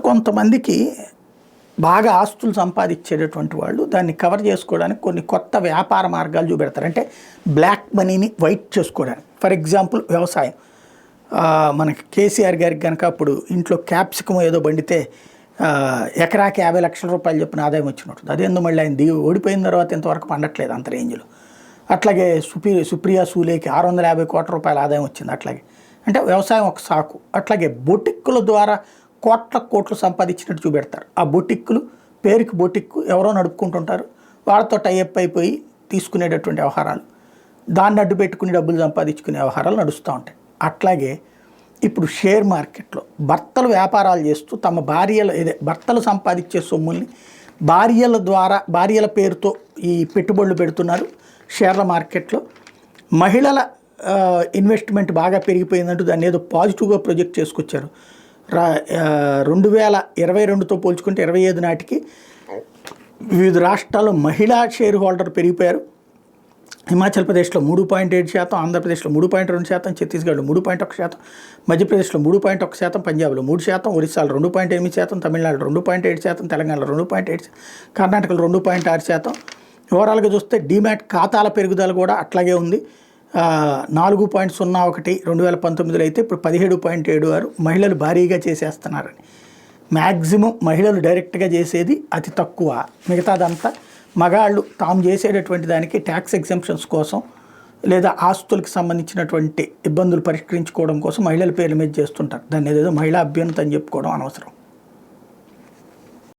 కొంతమందికి బాగా ఆస్తులు సంపాదించేటటువంటి వాళ్ళు దాన్ని కవర్ చేసుకోవడానికి కొన్ని కొత్త వ్యాపార మార్గాలు చూపెడతారు. అంటే బ్లాక్ మనీని వైట్ చేసుకోవడానికి. ఫర్ ఎగ్జాంపుల్ వ్యవసాయం. మనకి కేసీఆర్ గారికి కనుక అప్పుడు ఇంట్లో క్యాప్సికం ఏదో బండితే ఎకరాకి 50 లక్షల రూపాయలు చెప్పిన ఆదాయం వచ్చినట్టు. అదేందో మళ్ళీ ఆయన ఓడిపోయిన తర్వాత ఇంతవరకు పండట్లేదు అంత రేంజ్లో. అట్లాగే సుప్రియా సూలేకి 650 కోట్ల రూపాయల ఆదాయం వచ్చింది. అట్లాగే అంటే వ్యవసాయం ఒక సాకు. అట్లాగే బొటిక్కుల ద్వారా కోట్లు సంపాదించినట్టు చూపెడతారు. ఆ బొటిక్కులు పేరుకి బొటిక్కు ఎవరో నడుపుకుంటుంటారు, వాళ్ళతో టైఅప్ అయిపోయి తీసుకునేటటువంటి వ్యవహారాలు, దాన్ని అడ్డు పెట్టుకుని డబ్బులు సంపాదించుకునే వ్యవహారాలు నడుస్తూ ఉంటాయి. అట్లాగే ఇప్పుడు షేర్ మార్కెట్లో భర్తలు వ్యాపారాలు చేస్తూ తమ భర్తలు సంపాదించే సొమ్ముల్ని భార్యల పేరుతో ఈ పెట్టుబడులు పెడుతున్నారు షేర్ల మార్కెట్లో. మహిళల ఇన్వెస్ట్మెంట్ బాగా పెరిగిపోయిందంటూ దాన్ని ఏదో పాజిటివ్గా ప్రొజెక్ట్ చేసుకొచ్చారు. 2022తో పోల్చుకుంటే 25 నాటికి వివిధ రాష్ట్రాల్లో మహిళా షేర్ హోల్డర్ పెరిగిపోయారు. హిమాచల్ ప్రదేశ్లో 3.7%, ఆంధ్రప్రదేశ్లో 3.2%, ఛత్తీస్గఢ్లో 3.1%, మధ్యప్రదేశ్లో 3.1%, పంజాబ్లో 3%, ఒరిస్సాలో 2.8%, తమిళనాడులో 2.7%, తెలంగాణలో 2.8%, కర్ణాటకలో 2.6%. ఓవరాల్గా చూస్తే డీమ్యాట్ ఖాతాల పెరుగుదల కూడా అట్లాగే ఉంది. 4.01 2019లో అయితే ఇప్పుడు 17.76. మహిళలు భారీగా చేసేస్తున్నారని. మ్యాక్సిమం మహిళలు డైరెక్ట్గా చేసేది అతి తక్కువ. మిగతాదంతా మగాళ్ళు తాము చేసేటటువంటి దానికి ట్యాక్స్ ఎగ్జంప్షన్స్ కోసం లేదా ఆస్తులకు సంబంధించినటువంటి ఇబ్బందులు పరిష్కరించుకోవడం కోసం మహిళల పేర్ల మీద చేస్తుంటారు. దాన్ని ఏదేదో మహిళా అభ్యున్నత అని చెప్పుకోవడం అనవసరం.